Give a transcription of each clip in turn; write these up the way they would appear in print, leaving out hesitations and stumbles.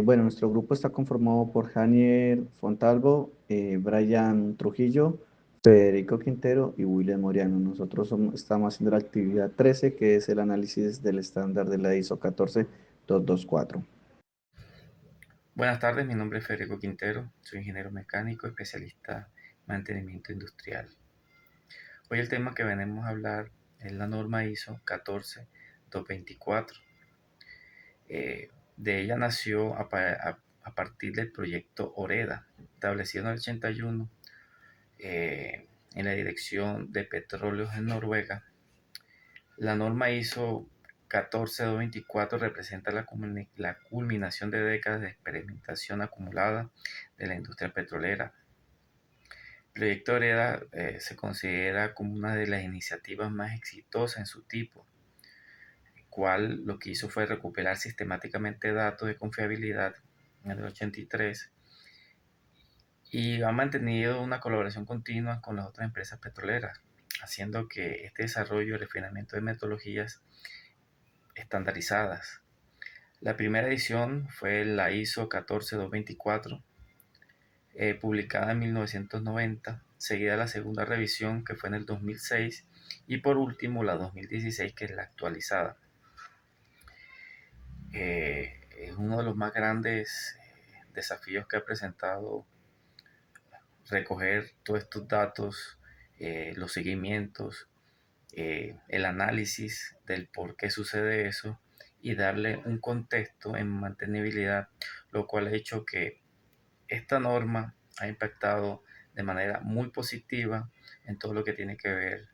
Bueno, nuestro grupo está conformado por Janier Fontalvo, Brian Trujillo, Federico Quintero y William Moriano. Nosotros estamos haciendo la actividad 13, que es el análisis del estándar de la ISO 14224. Buenas tardes, mi nombre es Federico Quintero, soy ingeniero mecánico, especialista en mantenimiento industrial. Hoy el tema que venimos a hablar es la norma ISO 14224. De ella nació a partir del proyecto OREDA, establecido en el 81 en la Dirección de Petróleos en Noruega. La norma ISO 14224 representa la culminación de décadas de experimentación acumulada de la industria petrolera. El proyecto Hereda se considera como una de las iniciativas más exitosas en su tipo, el cual lo que hizo fue recuperar sistemáticamente datos de confiabilidad en el 83 y ha mantenido una colaboración continua con las otras empresas petroleras, haciendo que este desarrollo y refinamiento de metodologías estandarizadas. La primera edición fue la ISO 14224, publicada en 1990, seguida la segunda revisión que fue en el 2006 y por último la 2016 que es la actualizada. Es uno de los más grandes desafíos que ha presentado recoger todos estos datos, los seguimientos, el análisis del por qué sucede eso y darle un contexto en mantenibilidad, lo cual ha hecho que esta norma ha impactado de manera muy positiva en todo lo que tiene que ver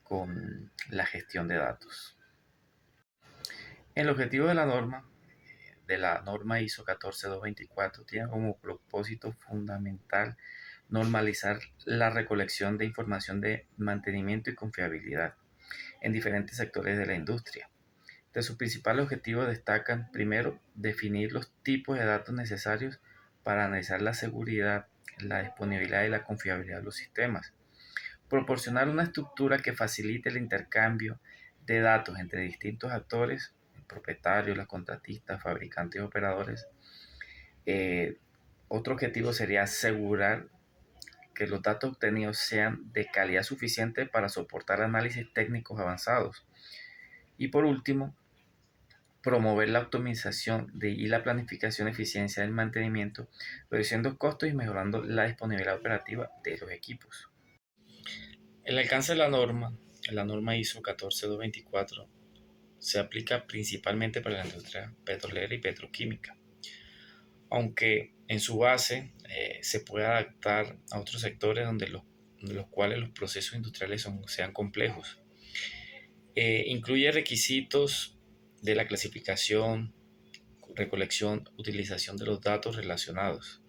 con la gestión de datos. El objetivo de la norma ISO 14224, tiene como propósito fundamental normalizar la recolección de información de mantenimiento y confiabilidad en diferentes sectores de la industria. De sus principales objetivos destacan, primero, definir los tipos de datos necesarios para analizar la seguridad, la disponibilidad y la confiabilidad de los sistemas. Proporcionar una estructura que facilite el intercambio de datos entre distintos actores, el propietario, los contratistas, fabricantes y operadores. Eh, Otro objetivo sería asegurar que los datos obtenidos sean de calidad suficiente para soportar análisis técnicos avanzados. Y por último, promover la optimización y la planificación de eficiencia del mantenimiento, reduciendo costos y mejorando la disponibilidad operativa de los equipos. El alcance de la norma ISO 14224, se aplica principalmente para la industria petrolera y petroquímica, aunque en su base se puede adaptar a otros sectores donde los cuales los procesos industriales sean complejos. Incluye requisitos de la clasificación, recolección, utilización de los datos relacionados.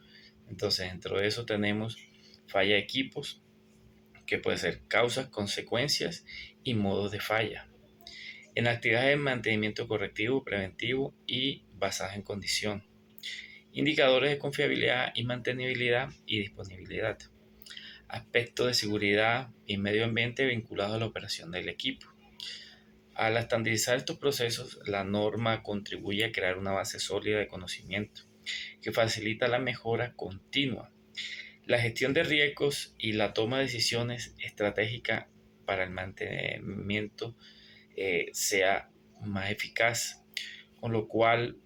Entonces, dentro de eso tenemos falla de equipos, que puede ser causas, consecuencias y modos de falla. En actividades de mantenimiento correctivo, preventivo y basadas en condición. Indicadores de confiabilidad y mantenibilidad y disponibilidad. Aspectos de seguridad y medio ambiente vinculados a la operación del equipo. Al estandarizar estos procesos, la norma contribuye a crear una base sólida de conocimiento que facilita la mejora continua, la gestión de riesgos y la toma de decisiones estratégicas para el mantenimiento sea más eficaz, con lo cual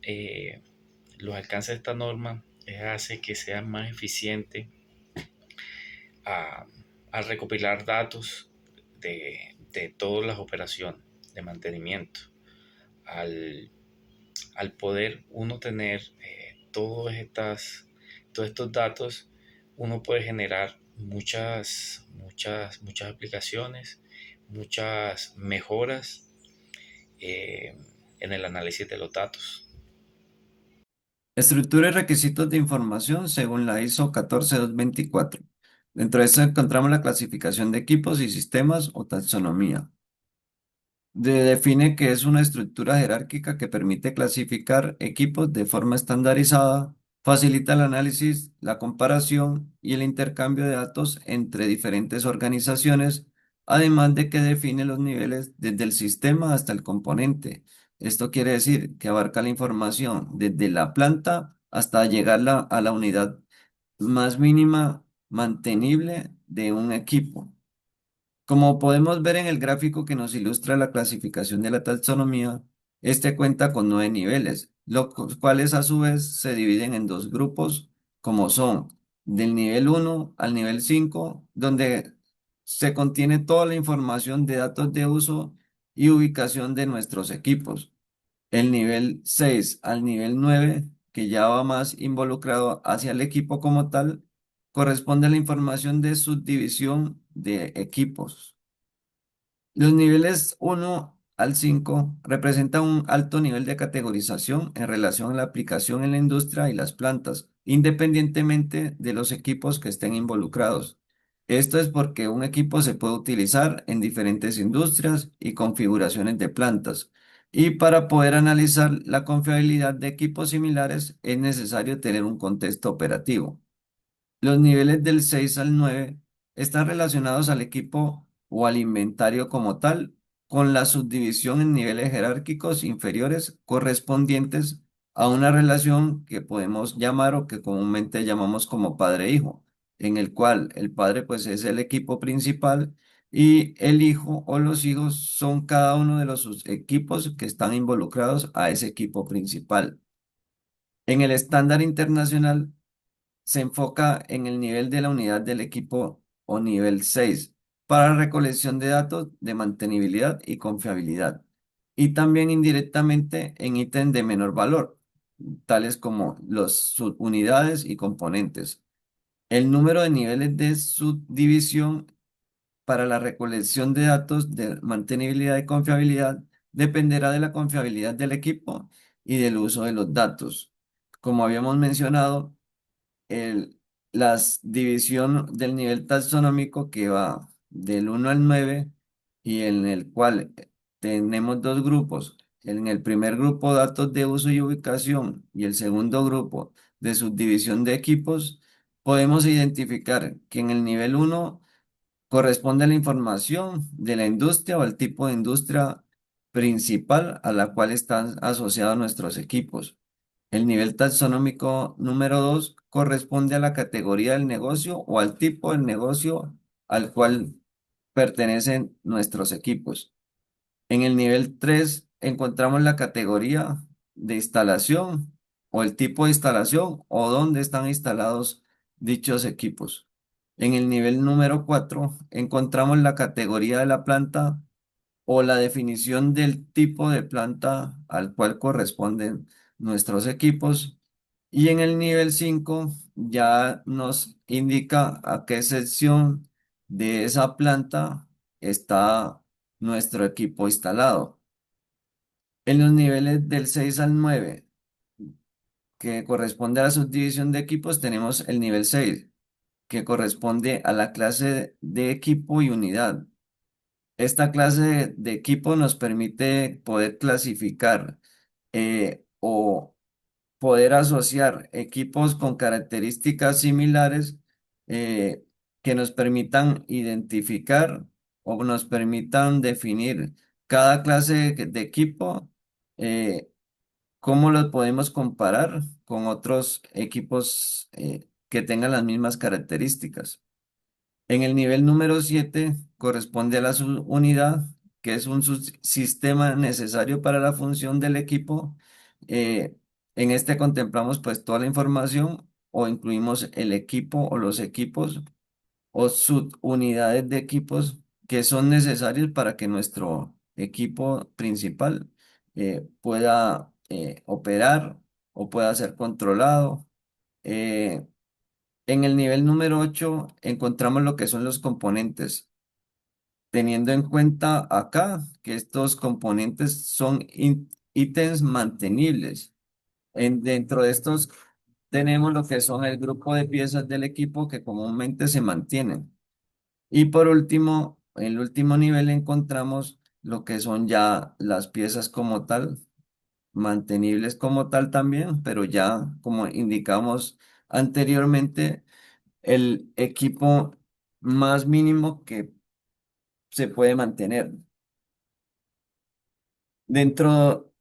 los alcances de esta norma hace que sea más eficiente a, a recopilar datos de todas las operaciones de mantenimiento. Al, al poder uno tener todos estos datos, uno puede generar muchas aplicaciones, muchas mejoras eh, en el análisis de los datos. Estructura y requisitos de información según la ISO 14224. Dentro de esto encontramos la clasificación de equipos y sistemas o taxonomía. Define que es una estructura jerárquica que permite clasificar equipos de forma estandarizada, facilita el análisis, la comparación y el intercambio de datos entre diferentes organizaciones, además de que define los niveles desde el sistema hasta el componente, Esto quiere decir que abarca la información desde la planta hasta llegar a la unidad más mínima mantenible de un equipo. Como podemos ver en el gráfico que nos ilustra la clasificación de la taxonomía, este cuenta con 9 niveles, los cuales a su vez se dividen en dos grupos, como son del nivel 1 al nivel 5, donde se contiene toda la información de datos de uso y ubicación de nuestros equipos. El nivel 6 al nivel 9, que ya va más involucrado hacia el equipo como tal, corresponde a la información de subdivisión de equipos. Los niveles 1 al 5 representan un alto nivel de categorización en relación a la aplicación en la industria y las plantas, independientemente de los equipos que estén involucrados. Esto es porque un equipo se puede utilizar en diferentes industrias y configuraciones de plantas. Y para poder analizar la confiabilidad de equipos similares es necesario tener un contexto operativo. Los niveles del 6 al 9 están relacionados al equipo o al inventario como tal, con la subdivisión en niveles jerárquicos inferiores correspondientes a una relación que podemos llamar o que comúnmente llamamos como padre-hijo, en el cual el padre pues es el equipo principal y el hijo o los hijos son cada uno de los equipos que están involucrados a ese equipo principal. En el estándar internacional, se enfoca en el nivel de la unidad del equipo o nivel 6 para recolección de datos de mantenibilidad y confiabilidad. Y también indirectamente en ítems de menor valor, tales como las subunidades y componentes. El número de niveles de subdivisión para la recolección de datos de mantenibilidad y confiabilidad dependerá de la confiabilidad del equipo y del uso de los datos. Como habíamos mencionado, el, las división del nivel taxonómico que va del 1 al 9 y en el cual tenemos dos grupos. En el primer grupo, datos de uso y ubicación, y el segundo grupo de subdivisión de equipos, podemos identificar que en el nivel 1 corresponde a la información de la industria o el tipo de industria principal a la cual están asociados nuestros equipos. El nivel taxonómico número 2 corresponde a la categoría del negocio o al tipo de negocio al cual pertenecen nuestros equipos. En el nivel 3 encontramos la categoría de instalación o el tipo de instalación o dónde están instalados dichos equipos. En el nivel número 4 encontramos la categoría de la planta o la definición del tipo de planta al cual corresponden nuestros equipos. Y en el nivel 5 ya nos indica a qué sección de esa planta está nuestro equipo instalado. En los niveles del 6 al 9, que corresponde a la subdivisión de equipos, tenemos el nivel 6, que corresponde a la clase de equipo y unidad. Esta clase de equipo nos permite poder clasificar o poder asociar equipos con características similares eh, que nos permitan identificar o nos permitan definir cada clase de equipo, eh, cómo los podemos comparar con otros equipos que tengan las mismas características. En el nivel número 7 corresponde a la subunidad, que es un subsistema necesario para la función del equipo. Eh, en este contemplamos pues toda la información o incluimos el equipo o los equipos o subunidades de equipos que son necesarios para que nuestro equipo principal pueda operar o pueda ser controlado. Eh, en el nivel número 8 encontramos lo que son los componentes, teniendo en cuenta acá que estos componentes son ítems mantenibles. Dentro de estos tenemos lo que son el grupo de piezas del equipo que comúnmente se mantienen. Y por último, en el último nivel encontramos lo que son ya las piezas como tal, mantenibles como tal también, pero ya como indicamos anteriormente, el equipo más mínimo que se puede mantener. Dentro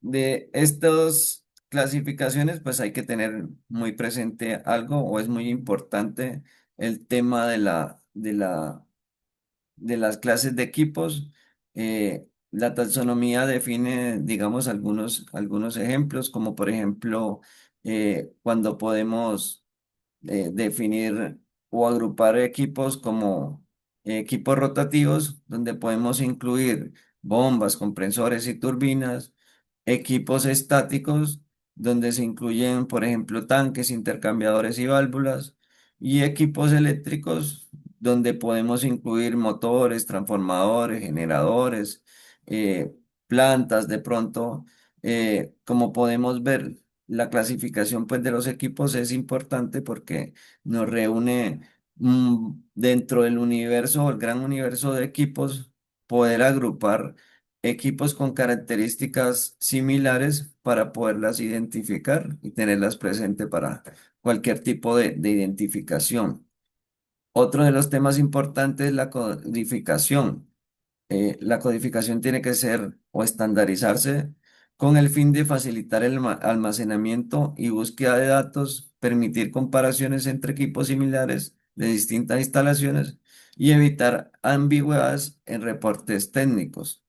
De estas clasificaciones, pues hay que tener muy presente algo o es muy importante el tema de las clases de equipos. La taxonomía define, digamos, algunos ejemplos, como por ejemplo, cuando podemos definir o agrupar equipos como equipos rotativos, donde podemos incluir bombas, compresores y turbinas, equipos estáticos, donde se incluyen, por ejemplo, tanques, intercambiadores y válvulas, y equipos eléctricos, donde podemos incluir motores, transformadores, generadores, plantas de pronto. Como podemos ver, la clasificación pues, de los equipos es importante porque nos reúne dentro del universo, el gran universo de equipos, poder agrupar equipos con características similares para poderlas identificar y tenerlas presente para cualquier tipo de identificación. Otro de los temas importantes es la codificación. La codificación tiene que ser o estandarizarse con el fin de facilitar el almacenamiento y búsqueda de datos, permitir comparaciones entre equipos similares de distintas instalaciones y evitar ambigüedades en reportes técnicos.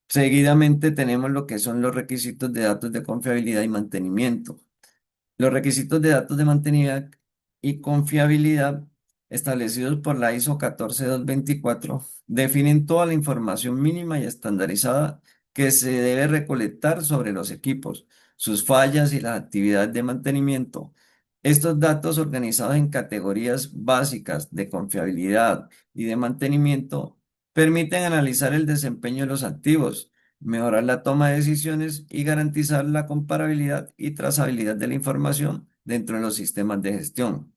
Seguidamente tenemos lo que son los requisitos de datos de confiabilidad y mantenimiento. Los requisitos de datos de mantenimiento y confiabilidad establecidos por la ISO 14224 definen toda la información mínima y estandarizada que se debe recolectar sobre los equipos, sus fallas y las actividades de mantenimiento. Estos datos organizados en categorías básicas de confiabilidad y de mantenimiento permiten analizar el desempeño de los activos, mejorar la toma de decisiones y garantizar la comparabilidad y trazabilidad de la información dentro de los sistemas de gestión.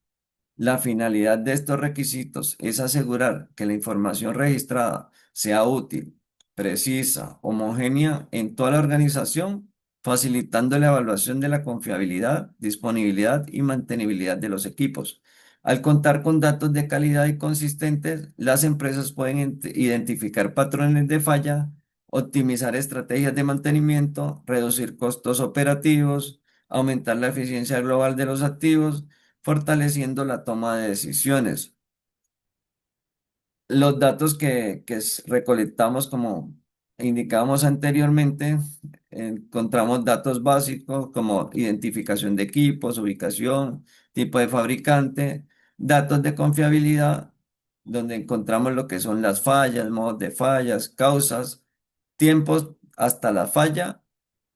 La finalidad de estos requisitos es asegurar que la información registrada sea útil, precisa, homogénea en toda la organización, facilitando la evaluación de la confiabilidad, disponibilidad y mantenibilidad de los equipos. Al contar con datos de calidad y consistentes, las empresas pueden identificar patrones de falla, optimizar estrategias de mantenimiento, reducir costos operativos, aumentar la eficiencia global de los activos, fortaleciendo la toma de decisiones. Los datos que recolectamos, como indicábamos anteriormente, encontramos datos básicos como identificación de equipos, ubicación, tipo de fabricante, datos de confiabilidad, donde encontramos lo que son las fallas, modos de fallas, causas, tiempos hasta la falla,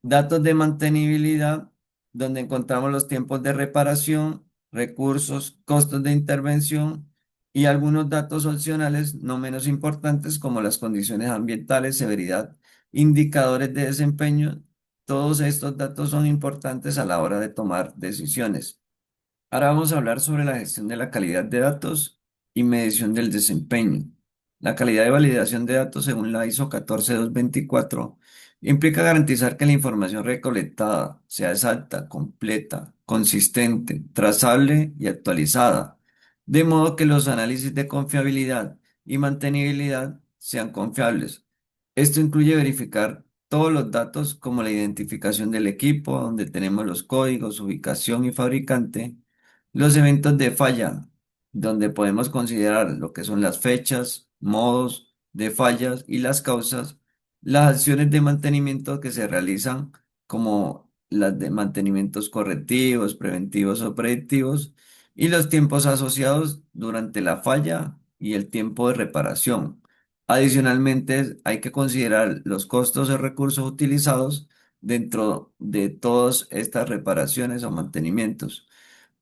datos de mantenibilidad, donde encontramos los tiempos de reparación, recursos, costos de intervención y algunos datos opcionales no menos importantes como las condiciones ambientales, severidad, indicadores de desempeño. Todos estos datos son importantes a la hora de tomar decisiones. Ahora vamos a hablar sobre la gestión de la calidad de datos y medición del desempeño. La calidad de validación de datos según la ISO 14224 implica garantizar que la información recolectada sea exacta, completa, consistente, trazable y actualizada, de modo que los análisis de confiabilidad y mantenibilidad sean confiables. Esto incluye verificar todos los datos como la identificación del equipo, donde tenemos los códigos, ubicación y fabricante, los eventos de falla, donde podemos considerar lo que son las fechas, modos de fallas y las causas, las acciones de mantenimiento que se realizan como las de mantenimientos correctivos, preventivos o predictivos, y los tiempos asociados durante la falla y el tiempo de reparación. Adicionalmente, hay que considerar los costos o recursos utilizados dentro de todas estas reparaciones o mantenimientos.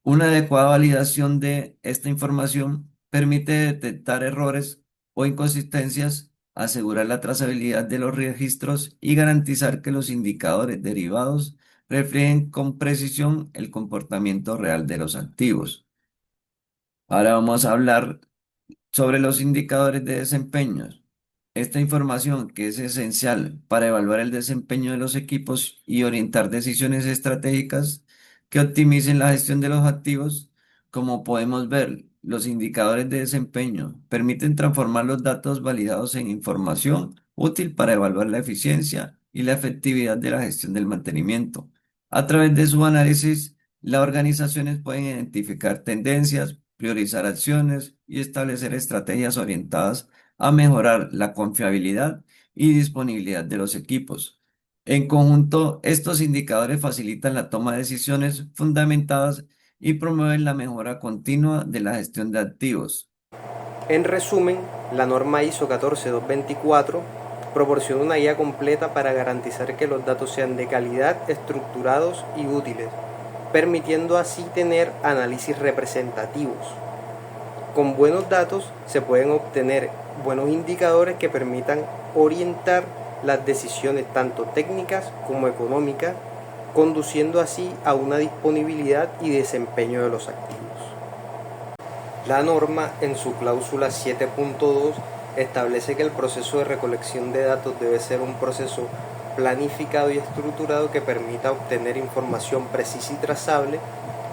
Una adecuada validación de esta información permite detectar errores o inconsistencias, asegurar la trazabilidad de los registros y garantizar que los indicadores derivados reflejen con precisión el comportamiento real de los activos. Ahora vamos a hablar sobre los indicadores de desempeño. Esta información, que es esencial para evaluar el desempeño de los equipos y orientar decisiones estratégicas que optimicen la gestión de los activos, como podemos ver, los indicadores de desempeño permiten transformar los datos validados en información útil para evaluar la eficiencia y la efectividad de la gestión del mantenimiento. A través de su análisis, las organizaciones pueden identificar tendencias, priorizar acciones y establecer estrategias orientadas a mejorar la confiabilidad y disponibilidad de los equipos. En conjunto, estos indicadores facilitan la toma de decisiones fundamentadas y promueven la mejora continua de la gestión de activos. En resumen, la norma ISO 14224 proporciona una guía completa para garantizar que los datos sean de calidad, estructurados y útiles, permitiendo así tener análisis representativos. Con buenos datos se pueden obtener buenos indicadores que permitan orientar las decisiones tanto técnicas como económicas, conduciendo así a una disponibilidad y desempeño de los activos. La norma, en su cláusula 7.2, establece que el proceso de recolección de datos debe ser un proceso planificado y estructurado que permita obtener información precisa y trazable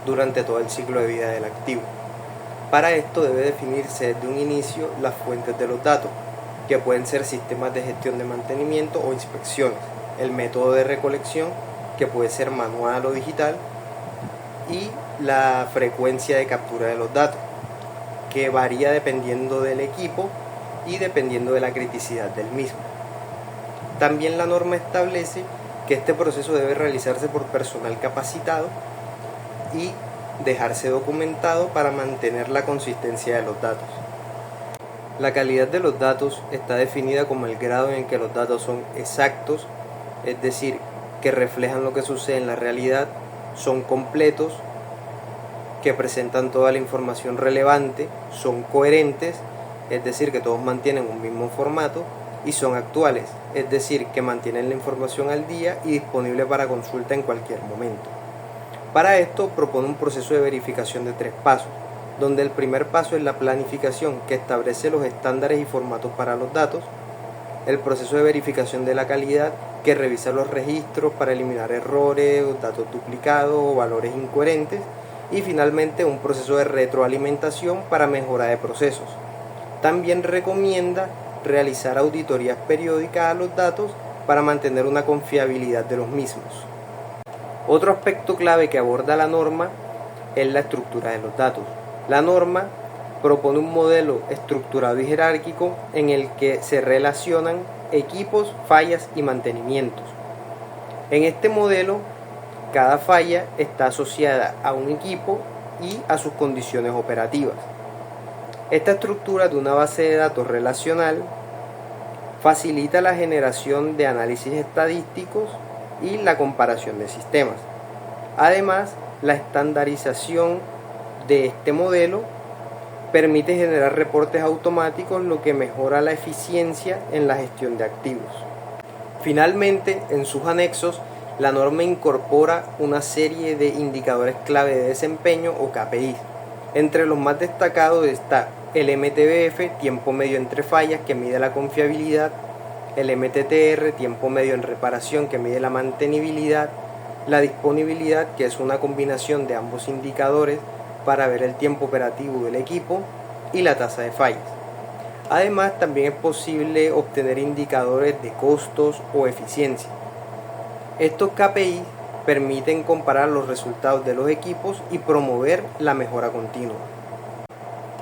durante todo el ciclo de vida del activo. Para esto debe definirse desde un inicio las fuentes de los datos, que pueden ser sistemas de gestión de mantenimiento o inspecciones, el método de recolección, que puede ser manual o digital, y la frecuencia de captura de los datos, que varía dependiendo del equipo y dependiendo de la criticidad del mismo. También la norma establece que este proceso debe realizarse por personal capacitado y dejarse documentado para mantener la consistencia de los datos. La calidad de los datos está definida como el grado en que los datos son exactos, es decir, que reflejan lo que sucede en la realidad, son completos, que presentan toda la información relevante, son coherentes, es decir, que todos mantienen un mismo formato, y son actuales, es decir, que mantienen la información al día y disponible para consulta en cualquier momento. Para esto propone un proceso de verificación de 3 pasos, donde el primer paso es la planificación, que establece los estándares y formatos para los datos, el proceso de verificación de la calidad, que revisa los registros para eliminar errores, datos duplicados o valores incoherentes, y finalmente un proceso de retroalimentación para mejora de procesos. También recomienda realizar auditorías periódicas a los datos para mantener una confiabilidad de los mismos. Otro aspecto clave que aborda la norma es la estructura de los datos. La norma propone un modelo estructurado y jerárquico en el que se relacionan equipos, fallas y mantenimientos. En este modelo, cada falla está asociada a un equipo y a sus condiciones operativas. Esta estructura de una base de datos relacional facilita la generación de análisis estadísticos y la comparación de sistemas. Además, la estandarización de este modelo permite generar reportes automáticos, lo que mejora la eficiencia en la gestión de activos. Finalmente, en sus anexos, la norma incorpora una serie de indicadores clave de desempeño o KPIs. Entre los más destacados está el MTBF, tiempo medio entre fallas, que mide la confiabilidad, el MTTR, tiempo medio en reparación, que mide la mantenibilidad, la disponibilidad, que es una combinación de ambos indicadores para ver el tiempo operativo del equipo, y la tasa de fallas. Además, también es posible obtener indicadores de costos o eficiencia. Estos KPI permiten comparar los resultados de los equipos y promover la mejora continua.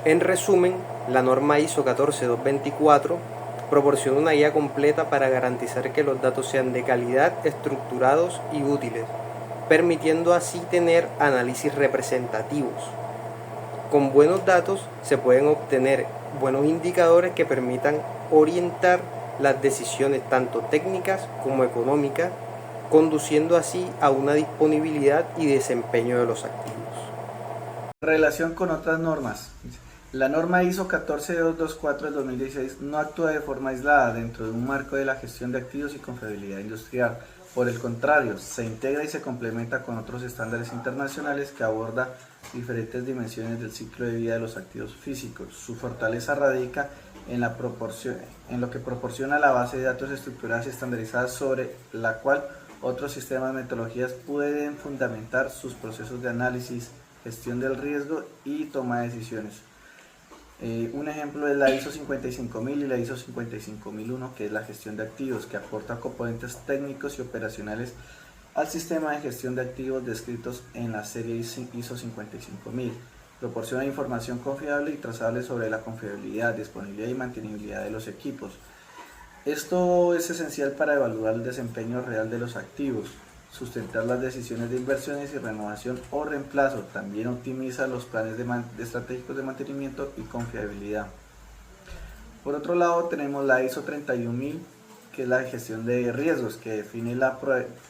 En resumen, la norma ISO 14224 proporciona una guía completa para garantizar que los datos sean de calidad, estructurados y útiles, permitiendo así tener análisis representativos. Con buenos datos se pueden obtener buenos indicadores que permitan orientar las decisiones tanto técnicas como económicas, conduciendo así a una disponibilidad y desempeño de los activos. Relación con otras normas. La norma ISO 14224 del 2016 no actúa de forma aislada dentro de un marco de la gestión de activos y confiabilidad industrial. Por el contrario, se integra y se complementa con otros estándares internacionales que abordan diferentes dimensiones del ciclo de vida de los activos físicos. Su fortaleza radica en lo que proporciona la base de datos estructuradas y estandarizadas sobre la cual otros sistemas de metodologías pueden fundamentar sus procesos de análisis, gestión del riesgo y toma de decisiones. Un ejemplo es la ISO 55000 y la ISO 55001, que es la gestión de activos, que aporta componentes técnicos y operacionales al sistema de gestión de activos descritos en la serie ISO 55000. Proporciona información confiable y trazable sobre la confiabilidad, disponibilidad y mantenibilidad de los equipos. Esto es esencial para evaluar el desempeño real de los activos, sustentar las decisiones de inversiones y renovación o reemplazo. También optimiza los planes estratégicos de mantenimiento y confiabilidad. Por otro lado, tenemos la ISO 31000, que es la gestión de riesgos, que define el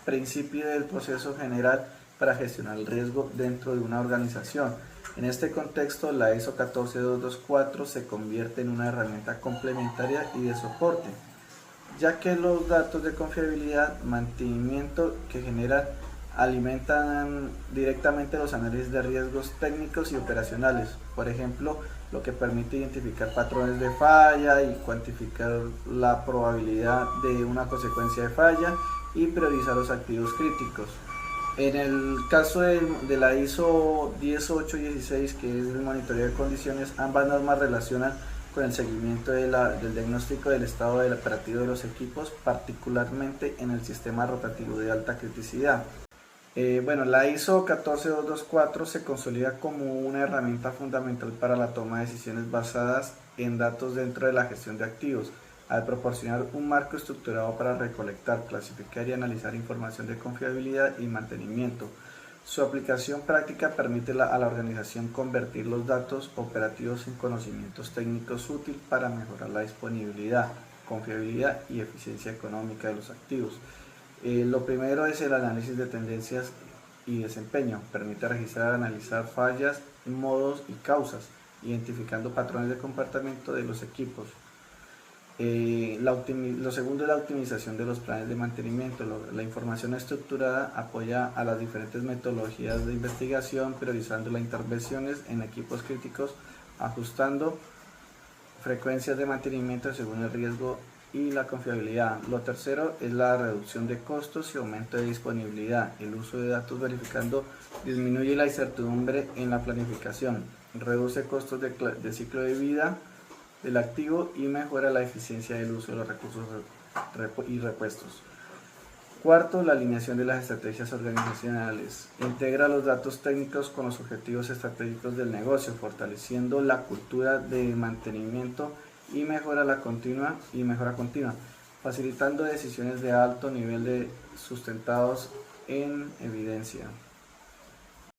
principio del proceso general para gestionar el riesgo dentro de una organización. En este contexto, la ISO 14224 se convierte en una herramienta complementaria y de soporte, ya que los datos de confiabilidad, mantenimiento que generan alimentan directamente los análisis de riesgos técnicos y operacionales. Por ejemplo, lo que permite identificar patrones de falla y cuantificar la probabilidad de una consecuencia de falla y priorizar los activos críticos. En el caso de la ISO 10816, que es el monitoreo de condiciones, ambas normas relacionan con el seguimiento del diagnóstico del estado del operativo de los equipos, particularmente en el sistema rotativo de alta criticidad. La ISO 14224 se consolida como una herramienta fundamental para la toma de decisiones basadas en datos dentro de la gestión de activos, al proporcionar un marco estructurado para recolectar, clasificar y analizar información de confiabilidad y mantenimiento. Su aplicación práctica permite a la organización convertir los datos operativos en conocimientos técnicos útiles para mejorar la disponibilidad, confiabilidad y eficiencia económica de los activos. Lo primero es el análisis de tendencias y desempeño. Permite registrar, analizar fallas, modos y causas, identificando patrones de comportamiento de los equipos. Lo segundo es la optimización de los planes de mantenimiento. La información estructurada apoya a las diferentes metodologías de investigación, priorizando las intervenciones en equipos críticos, ajustando frecuencias de mantenimiento según el riesgo y la confiabilidad. Lo tercero es la reducción de costos y aumento de disponibilidad. El uso de datos verificando disminuye la incertidumbre en la planificación, reduce costos de ciclo de vida del activo y mejora la eficiencia del uso de los recursos y repuestos. Cuarto, la alineación de las estrategias organizacionales. Integra los datos técnicos con los objetivos estratégicos del negocio, fortaleciendo la cultura de mantenimiento y mejora continua, facilitando decisiones de alto nivel de sustentados en evidencia.